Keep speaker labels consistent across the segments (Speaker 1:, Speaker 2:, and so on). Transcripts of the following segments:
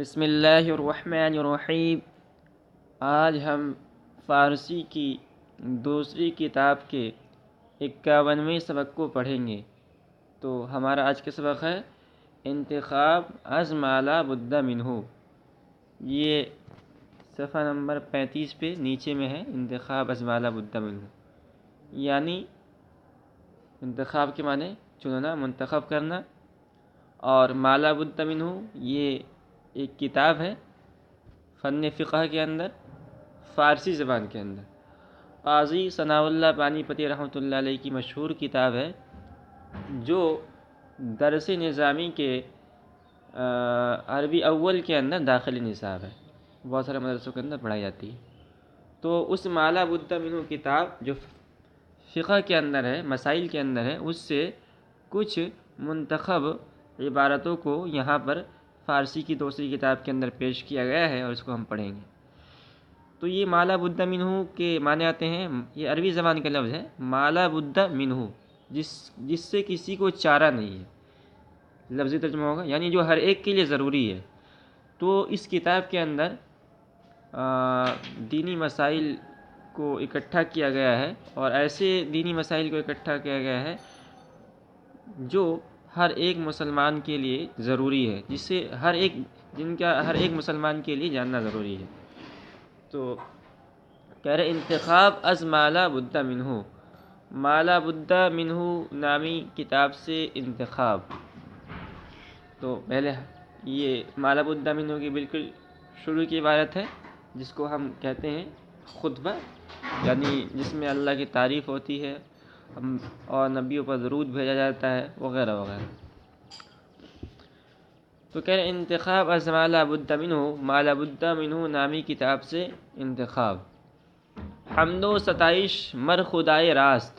Speaker 1: بسم اللہ الرحمن الرحیم۔ آج ہم فارسی کی دوسری کتاب کے 51ویں سبق کو پڑھیں گے۔ تو ہمارا آج کا سبق ہے انتخاب از ما لا بد منہ۔ یہ صفحہ نمبر 35 پہ نیچے میں ہے، انتخاب از ما لا بد منہ، یعنی انتخاب کے معنی چننا، منتخب کرنا، اور ما لا بد منہ یہ ایک کتاب ہے فن فقہ کے اندر، فارسی زبان کے اندر۔ قاضی ثناء اللہ پانی پتی رحمۃ اللہ علیہ کی مشہور کتاب ہے، جو درس نظامی کے عربی اول کے اندر داخلی نصاب ہے، بہت سارے مدرسوں کے اندر پڑھائی جاتی ہے۔ تو اس ما لا بد منہ کتاب جو فقہ کے اندر ہے، مسائل کے اندر ہے، اس سے کچھ منتخب عبارتوں کو یہاں پر فارسی کی دوسری کتاب کے اندر پیش کیا گیا ہے، اور اس کو ہم پڑھیں گے۔ تو یہ ما لا بد منہ کے معنی آتے ہیں، یہ عربی زبان کا لفظ ہے، ما لا بد منہ، جس سے کسی کو چارہ نہیں ہے، لفظی ترجمہ ہوگا یعنی جو ہر ایک کے لیے ضروری ہے۔ تو اس کتاب کے اندر دینی مسائل کو اکٹھا کیا گیا ہے، اور ایسے دینی مسائل کو اکٹھا کیا گیا ہے جو ہر ایک مسلمان کے لیے ضروری ہے، جن کا ہر ایک مسلمان کے لیے جاننا ضروری ہے۔ تو کہہ رہے انتخاب از ما لا بد منہ، ما لا بد منہ نامی کتاب سے انتخاب۔ تو پہلے یہ ما لا بد منہ کی بالکل شروع کی عبارت ہے، جس کو ہم کہتے ہیں خطبہ، یعنی جس میں اللہ کی تعریف ہوتی ہے اور نبیوں پر درود بھیجا جاتا ہے، وغیرہ وغیرہ۔ تو کہہ رہے انتخاب از ما لا بد منہ، ما لا بد منہ نامی کتاب سے انتخاب۔ حمد و ستائش مر خدائے راست۔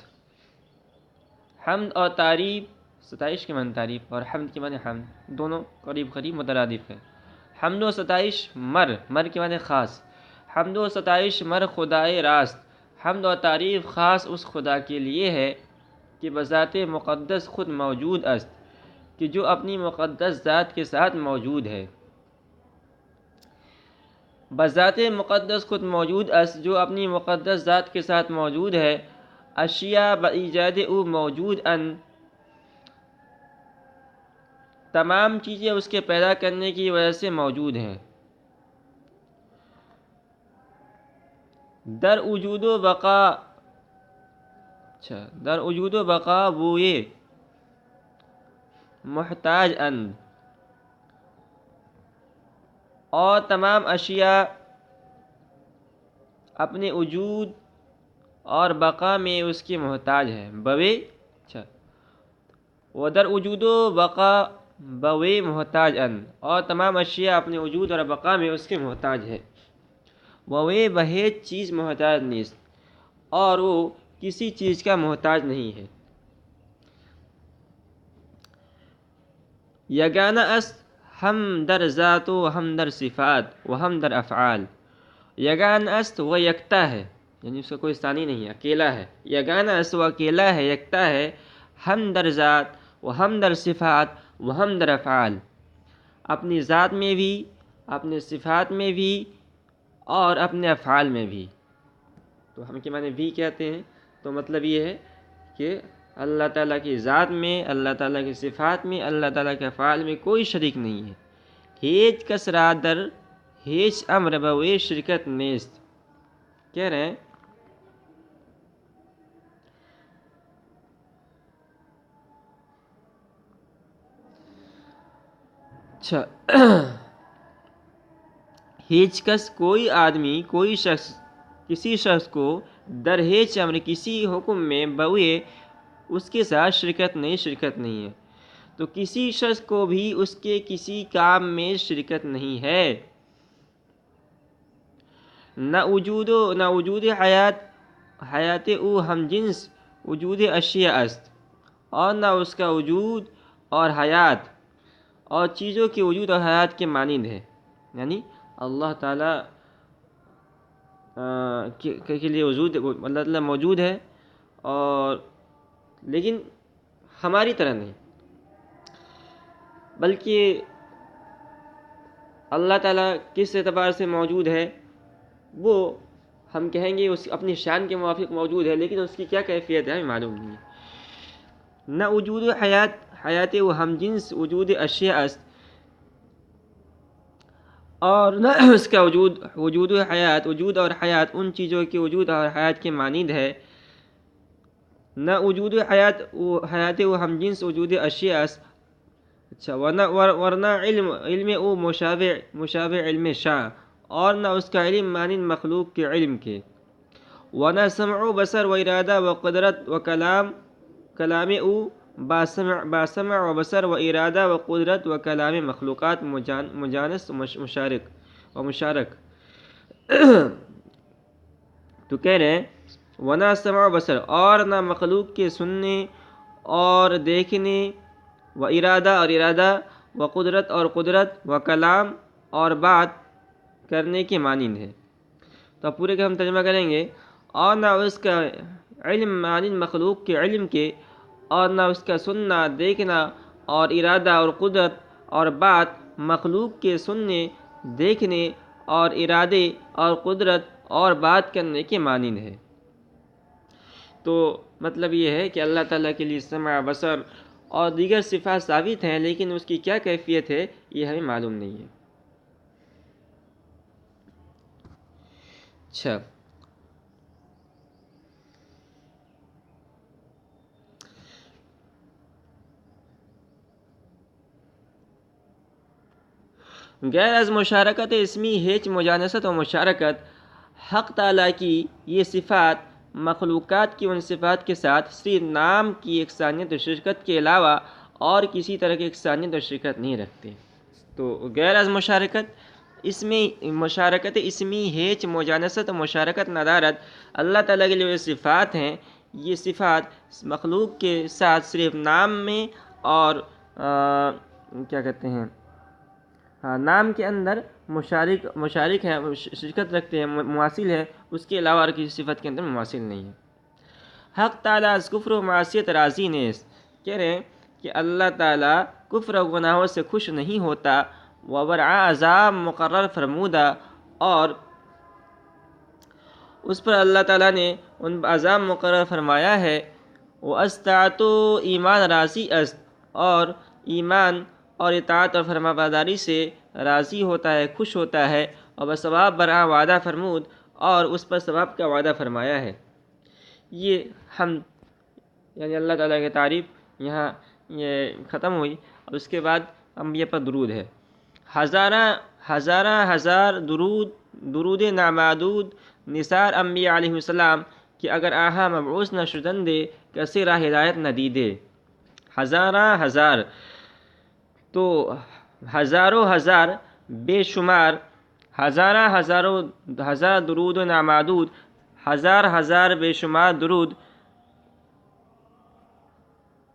Speaker 1: حمد اور تعریف، ستائش کے معنی تعریف اور حمد کے معنی حمد، دونوں قریب قریب مترادف ہے۔ حمد و ستائش مر کے معنی خاص، حمد و ستائش مر خدائے راست، حمد و تعریف خاص اس خدا کے لیے ہے کہ بذات مقدس خود موجود است، کہ جو اپنی مقدس ذات کے ساتھ موجود ہے۔ بذات مقدس خود موجود است، جو اپنی مقدس ذات کے ساتھ موجود ہے۔ اشیاء بایجاد او موجود ان، تمام چیزیں اس کے پیدا کرنے کی وجہ سے موجود ہیں۔ در وجود و بقا بوئے محتاج اند، اور تمام اشیاء اپنے وجود اور بقا میں اس کے محتاج ہے۔ و در وجود و بقا بوئے محتاج اند، اور تمام اشیاء اپنے وجود اور بقا میں اس کے محتاج ہے۔ وہ بہیچ چیز محتاج نیست، اور وہ کسی چیز کا محتاج نہیں ہے۔ یگانہ است ہم در ذات و ہم در صفات و ہم در افعال۔ یگانہ است وہ یکتا ہے، یعنی اس کا کوئی ثانی نہیں ہے، اکیلا ہے۔ یگانہ است وہ اکیلا ہے، یکتا ہے۔ ہم در ذات و ہم در صفات و ہم در افعال، اپنی ذات میں بھی، اپنے صفات میں بھی، اور اپنے افعال میں بھی۔ تو ہم کے معنی بھی کہتے ہیں، تو مطلب یہ ہے کہ اللہ تعالیٰ کی ذات میں، اللہ تعالیٰ کی صفات میں، اللہ تعالیٰ کے افعال میں کوئی شریک نہیں ہے۔ ہیچ کس را در ہیچ امر بوئے شرکت نیست۔ کہہ رہے ہیں اچھا ہیچ کس کوئی آدمی، کوئی شخص، کسی شخص کو در ہیچ امر کسی حکم میں بوئے اس کے ساتھ شرکت نہیں ہے۔ تو کسی شخص کو بھی اس کے کسی کام میں شرکت نہیں ہے۔ نہ وجود حیات او ہم جنس وجود اشیاء است، اور نہ اس کا وجود اور حیات اور چیزوں کے وجود اور حیات کے مانند ہے، یعنی اللہ تعالیٰ کے لیے وجود، اللہ تعالیٰ موجود ہے، اور لیکن ہماری طرح نہیں، بلکہ اللہ تعالیٰ کس اعتبار سے موجود ہے وہ ہم کہیں گے اس اپنی شان کے موافق موجود ہے، لیکن اس کی کیا کیفیت ہے ہمیں معلوم نہیں ہے۔ نہ وجود حیات و ہم جنس وجود اشیاء است، اور نہ اس کا وجود حیات، وجود اور حیات ان چیزوں کے وجود اور حیات کے مانند ہے۔ نہ وجود حیات و ہم جنس وجود اشیاء است، اچھا، ورنہ علم او مشابہ علم شاء، اور نہ اس کا علم مانند مخلوق کے علم کے۔ ورنہ سمع و بصر و ارادہ و قدرت و کلام او باسمع و بصر و ارادہ و قدرت و کلام مخلوقات مجانس و مشارک تو کہہ رہے ہیں ونا سمع و بصر، اور نہ مخلوق کے سننے اور دیکھنے، و ارادہ و قدرت و کلام اور بات کرنے کے مانند ہے۔ تو اب پورے کا ہم ترجمہ کریں گے، اور نہ اس کا علم مانند مخلوق کے علم کے، اور نہ اس کا سننا، دیکھنا اور ارادہ اور قدرت اور بات مخلوق کے سننے، دیکھنے اور ارادے اور قدرت اور بات کرنے کے مانند ہے۔ تو مطلب یہ ہے کہ اللہ تعالیٰ کے لیے سمع، بصر اور دیگر صفات ثابت ہیں، لیکن اس کی کیا کیفیت ہے یہ ہمیں معلوم نہیں ہے۔ اچھا، غیر از مشارکت اسمی ہیچ مجانست و مشارکت، حق تعالیٰ کی یہ صفات مخلوقات کی ان صفات کے ساتھ صرف نام کی یکسانیت و شرکت کے علاوہ اور کسی طرح کی یکسانیت و شرکت نہیں رکھتے۔ تو غیر از مشارکت اسمی ہیچ مجانست و مشارکت ندارت، اللہ تعالیٰ کے لیے صفات ہیں، یہ صفات مخلوق کے ساتھ صرف نام میں اور کیا کہتے ہیں، نام کے اندر مشارک ہیں، شرکت رکھتے ہیں، مماثل ہے، اس کے علاوہ اور کسی صفت کے اندر مماثل نہیں ہے۔ حق تعالیٰ از کفر و معصیت راضی نیست، کہہ رہے ہیں کہ اللہ تعالیٰ کفر و گناہوں سے خوش نہیں ہوتا، وبرعا عذاب مقرر فرمودہ، اور اس پر اللہ تعالیٰ نے ان عذاب مقرر فرمایا ہے۔ وہ استعت و ایمان راضی است، اور ایمان اور اطاعت اور فرما برداری سے راضی ہوتا ہے، خوش ہوتا ہے، اور بثواب برآں وعدہ فرمود، اور اس پر ثواب کا وعدہ فرمایا ہے۔ یہ ہم یعنی اللہ تعالیٰ کی تعریف یہاں یہ ختم ہوئی، اور اس کے بعد انبیاء پر درود ہے۔ ہزار درود نامعدود نثار انبیاء علیہ السلام کہ اگر آہا مبعوث نہ شدندے کسی راہ ہدایت نہ دیدے۔ ہزار تو ہزاروں ہزار بے شمار، ہزار درود و نامعدود، ہزار بے شمار درود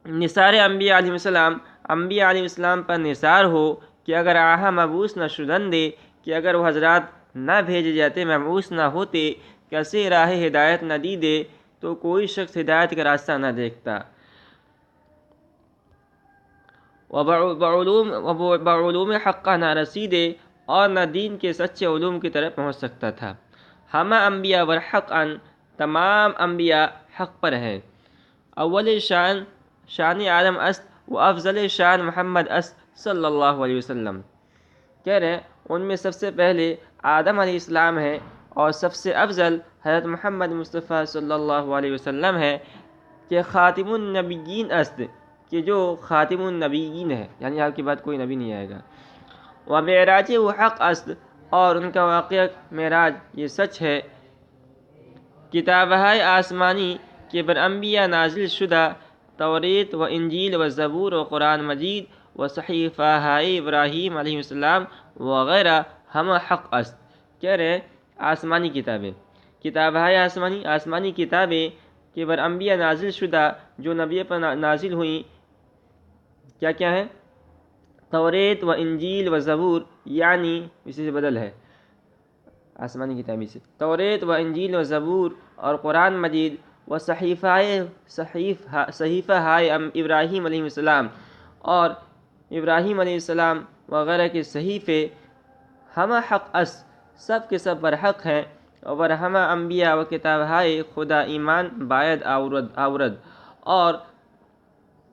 Speaker 1: نثار انبیاء علیہ السلام، انبیاء علیہ السلام پر نثار ہو کہ اگر آہا مبعوث نہ شدندے، کہ اگر وہ حضرات نہ بھیجے جاتے، مبعوث نہ ہوتے، کیسے راہ ہدایت نہ دی دے تو کوئی شخص ہدایت کا راستہ نہ دیکھتا۔ بعلوم حقہ نہ رسیدے، اور نہ دین کے سچے علوم کی طرف پہنچ سکتا تھا۔ ہمہ انبیاء برحق ان، تمام انبیاء حق پر ہیں۔ اول شان عالم است و افضل شان محمد است صلی اللہ علیہ وسلم، کہہ رہے ہیں ان میں سب سے پہلے آدم علیہ السلام ہے، اور سب سے افضل حضرت محمد مصطفیٰ صلی اللہ علیہ وسلم ہے، کہ خاتم النبیین است، کہ جو خاتم النبیین ہے، یعنی آپ کے بعد کوئی نبی نہیں آئے گا۔ و معراج وہ حق است، اور ان کا واقعہ معراج یہ سچ ہے۔ کتابہ آسمانی کہ بر انبیاء نازل شدہ، توریت و انجیل و زبور و قرآن مجید و صحیفہ ابراہیم علیہ السلام وغیرہ ہم حق است، کہہ رہے ہیں آسمانی کتابیں، کتابہ آسمانی کتابیں کہ بر انبیاء نازل شدہ، جو نبی پر نازل ہوئیں، کیا ہے؟ توریت و انجیل و زبور، یعنی اسی سے بدل ہے آسمانی کتابی سے، توریت و انجیل و زبور اور قرآن مجید و صحیفہ ابراہیم علیہ السلام، اور ابراہیم علیہ السلام وغیرہ کے صحیفے ہمہ حق اس سب کے سب برحق ہیں، اور ہمہ انبیاء و کتاب ہائے خدا ایمان باید آورد اور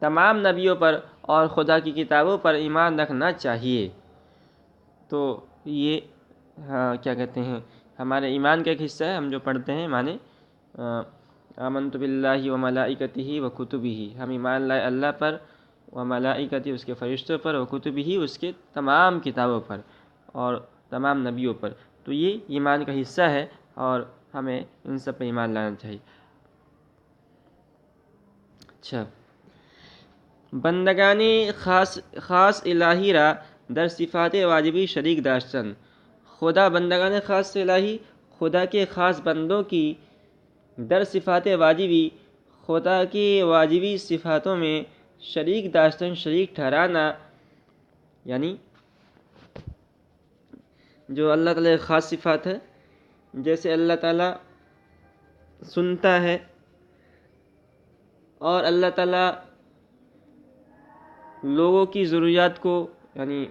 Speaker 1: تمام نبیوں پر اور خدا کی کتابوں پر ایمان رکھنا چاہیے۔ تو یہ کیا کہتے ہیں، ہمارے ایمان کا ایک حصہ ہے، ہم جو پڑھتے ہیں مانے آمنت باللہ و ملائکتہ و کتبہ، ہم ایمان لائے اللہ پر، و ملائکتہ اس کے فرشتوں پر، و کتبہ اس کے تمام کتابوں پر اور تمام نبیوں پر۔ تو یہ ایمان کا حصہ ہے اور ہمیں ان سب پہ ایمان لانا چاہیے۔ اچھا، بندگان خاص الہی را در صفات واجبی شریک داشتن، خدا بندگان خاص الہی خدا کے خاص بندوں کی در صفات واجبی خدا کی واجبی صفاتوں میں شریک داشتن، شریک ٹھہرانا، یعنی جو اللہ تعالیٰ کی خاص صفات ہے، جیسے اللہ تعالیٰ سنتا ہے اور اللہ تعالیٰ لوگوں کی ضروریات کو یعنی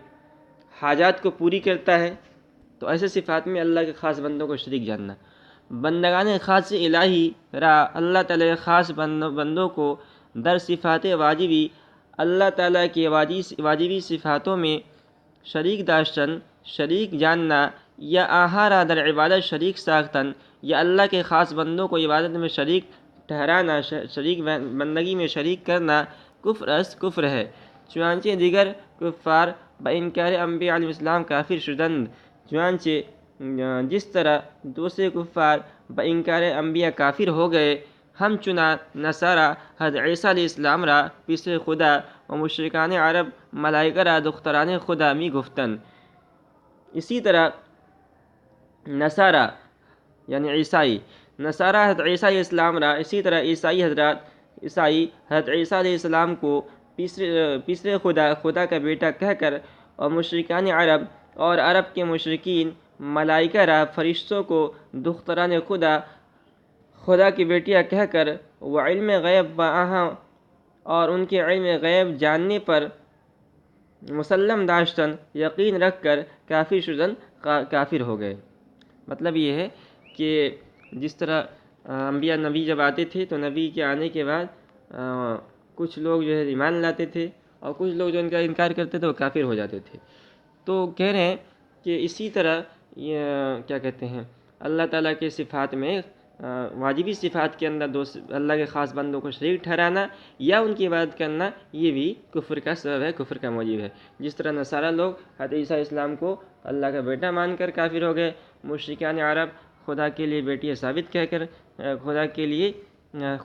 Speaker 1: حاجات کو پوری کرتا ہے، تو ایسے صفات میں اللہ کے خاص بندوں کو شریک جاننا۔ بندگان خاص الہی را اللہ تعالیٰ کے خاص بندوں کو در صفات واجبی اللہ تعالیٰ کے واجبی صفاتوں میں شریک داشتن، شریک جاننا، یا آہارا در عبادت شریک ساختن، یا اللہ کے خاص بندوں کو عبادت میں شریک ٹھہرانا، شریک بندگی میں شریک کرنا کفر ہے، چنانچہ دیگر کفار بانکار انبیاء علیہ السلام کافر شدند، چنانچہ جس طرح دوسرے کفار بانکار انبیاء کافر ہو گئے، ہم چنا نصارہ حضرت عیسیٰ علیہ السلام را پسر خدا و مشرکان عرب ملائکہ را دختران خدا می گفتن۔ اسی طرح نصارہ یعنی عیسائی، نصارہ حضرت عیسیٰ علیہ السلام را، اسی طرح عیسائی حضرت عیسیٰ علیہ السلام کو پسر خدا کا بیٹا کہہ کر، اور مشرکان عرب اور عرب کے مشرکین ملائکہ را فرشتوں کو دختران خدا کی بیٹیاں کہہ کر، وہ علم غیب بآہاں اور ان کے علم غیب جاننے پر مسلم داشتن، یقین رکھ کر کافر شدن، کافر ہو گئے۔ مطلب یہ ہے کہ جس طرح انبیاء نبی جب آتے تھے تو نبی کے آنے کے بعد کچھ لوگ جو ہے ایمان لاتے تھے اور کچھ لوگ جو ان کا انکار کرتے تھے وہ کافر ہو جاتے تھے۔ تو کہہ رہے ہیں کہ اسی طرح یہ کیا کہتے ہیں، اللہ تعالیٰ کے صفات میں واجبی صفات کے اندر اللہ کے خاص بندوں کو شریک ٹھہرانا یا ان کی عبادت کرنا، یہ بھی کفر کا سبب ہے، کفر کا موجب ہے۔ جس طرح نصارہ لوگ حضرت عیسیٰ علیہ السلام کو اللہ کا بیٹا مان کر کافر ہو گئے، مشرکان عرب خدا کے لیے بیٹیاں ثابت کہہ کر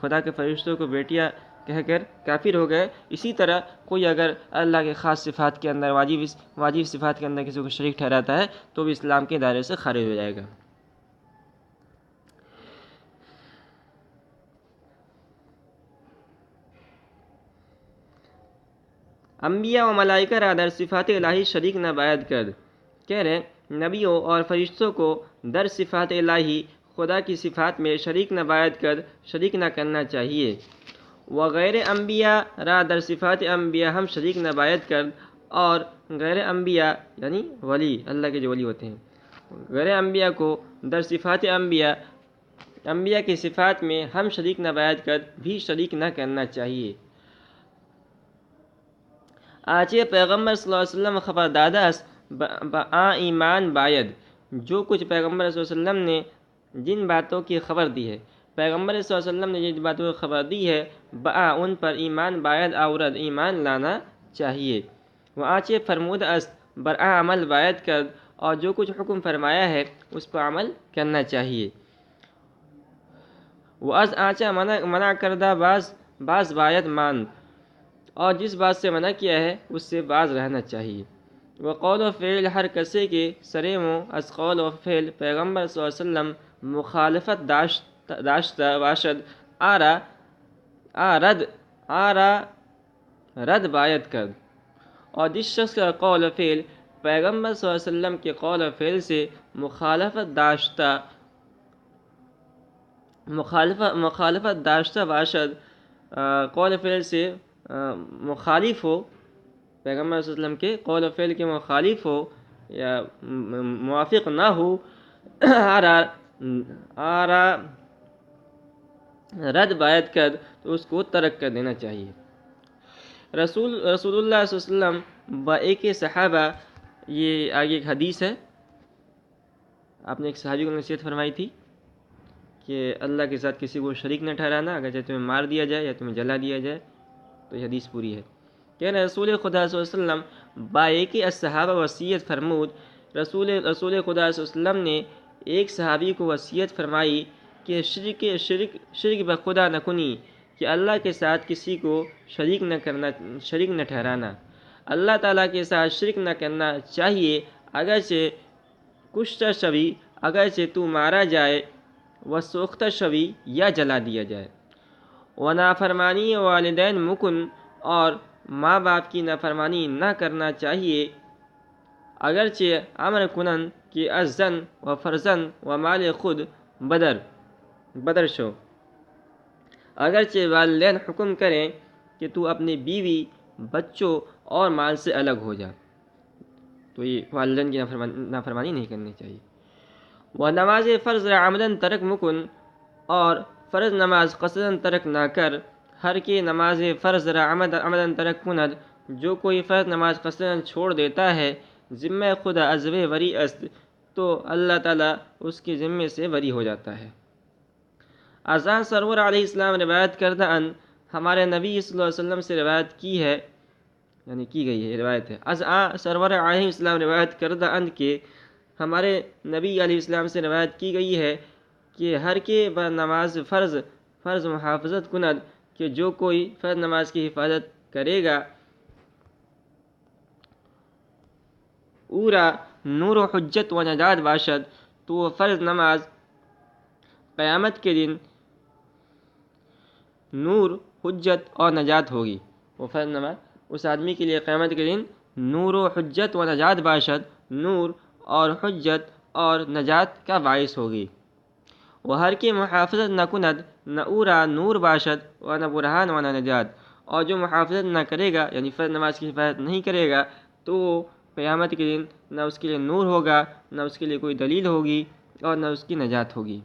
Speaker 1: خدا کے فرشتوں کو بیٹیاں کہہ کر کافر ہو گئے، اسی طرح کوئی اگر اللہ کے خاص صفات کے اندر واجب صفات کے اندر کسی کو شریک ٹھہراتا ہے تو وہ اسلام کے دائرے سے خارج ہو جائے گا۔ انبیاء و ملائکہ را در صفات الہی شریک نہ باید کرد، کہہ رہے نبیوں اور فرشتوں کو در صفات الہی خدا کی صفات میں شریک نہ باید کرد، شریک نہ کرنا چاہیے۔ وغیر انبیاء را در صفات انبیاء ہم شریک نہ باید کرد، اور غیر انبیاء یعنی ولی، اللہ کے جو ولی ہوتے ہیں، غیر انبیاء کو در صفات انبیاء کی صفات میں ہم شریک نہ باید کرد بھی شریک نہ کرنا چاہیے۔ آچے پیغمبر صلی اللہ علیہ وسلم خبر دادا بآ ایمان باید، جو کچھ پیغمبر صلی اللہ علیہ وسلم نے جن باتوں کی خبر دی ہے، پیغمبر صلی اللہ علیہ وسلم نے جن باتوں کی خبر دی ہے، بآ ان پر ایمان باید آورد ایمان لانا چاہیے۔ وہ آچے فرمود است برآ عمل باید کرد، اور جو کچھ حکم فرمایا ہے اس پر عمل کرنا چاہیے۔ وہ از آچا منع کردہ باز باید ماند، اور جس بات سے منع کیا ہے اس سے باز رہنا چاہیے۔ وہ قول و فعل ہر کسے کے سرے مو از قول و فعل پیغمبر صلی اللہ علیہ وسلم مخالفت داشتہ باشد، رد باید کرد، اور جس شخص کا قول و فعل پیغمبر صلی اللہ علیہ وسلم کے قول و فعل سے مخالفت داشتہ باشد، قول و فعل سے مخالف ہو، پیغمبر صلی اللہ علیہ وسلم کے قول و فعل کے مخالف ہو، یا موافق نہ ہو آرا رد باید کر تو اس کو ترک کر دینا چاہیے۔ رسول اللہ صلی اللہ علیہ وسلم با ایک صحابہ، یہ آگے ایک حدیث ہے، آپ نے ایک صحابی کو نصیحت فرمائی تھی کہ اللہ کے ساتھ کسی کو شریک نہ ٹھہرانا، اگر چاہے تمہیں مار دیا جائے یا تمہیں جلا دیا جائے، تو یہ حدیث پوری ہے۔ کہ رسول خدا صلی اللہ علیہ وسلم با ایک الصحابہ وصیت فرمود، رسول خدا صلی اللہ علیہ وسلم نے ایک صحابی کو وصیت فرمائی کہ شرک بخدا نہ کنی، کہ اللہ کے ساتھ کسی کو شریک نہ ٹھہرانا، اللہ تعالیٰ کے ساتھ شرک نہ کرنا چاہیے، اگرچہ کشتہ شوی، اگرچہ تو مارا جائے، و سوختہ شوی، یا جلا دیا جائے، و نافرمانی والدین مکن، اور ماں باپ کی نافرمانی نہ کرنا چاہیے، اگرچہ امر کنن کہ ازن و فرزن و مال خود بدر شو، اگرچہ والدین حکم کریں کہ تو اپنی بیوی، بچوں اور مال سے الگ ہو جا، تو یہ والدین کی نافرمانی نہیں کرنی چاہیے۔ وہ نماز فرض عمدن ترک مکن، اور فرض نماز قصدن ترک نہ کر، ہر کی نماز فرض عمدن ترک کند، جو کوئی فرض نماز قصدن چھوڑ دیتا ہے، ذمہ خدا از وی وری است، تو اللہ تعالیٰ اس کے ذمے سے وری ہو جاتا ہے۔ ازاں سرور علیہ السلام روایت کردہ ان، ہمارے نبی صلی اللہ علیہ وسلم سے روایت کی ہے، یعنی کی گئی ہے، یہ روایت ہے، ازاں سرور علیہ السلام روایت کردہ ان کے، ہمارے نبی علیہ السلام سے روایت کی گئی ہے کہ ہر کے بر نماز فرض محافظت کند، کہ جو کوئی فرض نماز کی حفاظت کرے گا، اورا نور و حجت و نجات باشد، تو وہ فرض نماز قیامت کے دن نور، حجت اور نجات ہوگی، وہ فرض نماز اس آدمی کے لیے قیامت کے دن نور و حجت و نجات باشد، نور اور حجت اور نجات کا باعث ہوگی۔ وہ ہر کی محافظت نہ کند، نہ اورا نور باشد و نہ برہان و نہ نجات، اور جو محافظت نہ کرے گا، یعنی فرض نماز کی حفاظت نہیں کرے گا، تو وہ قیامت کے دن نہ اس کے لیے نور ہوگا، نہ اس کے لیے کوئی دلیل ہوگی، اور نہ اس کی نجات ہوگی۔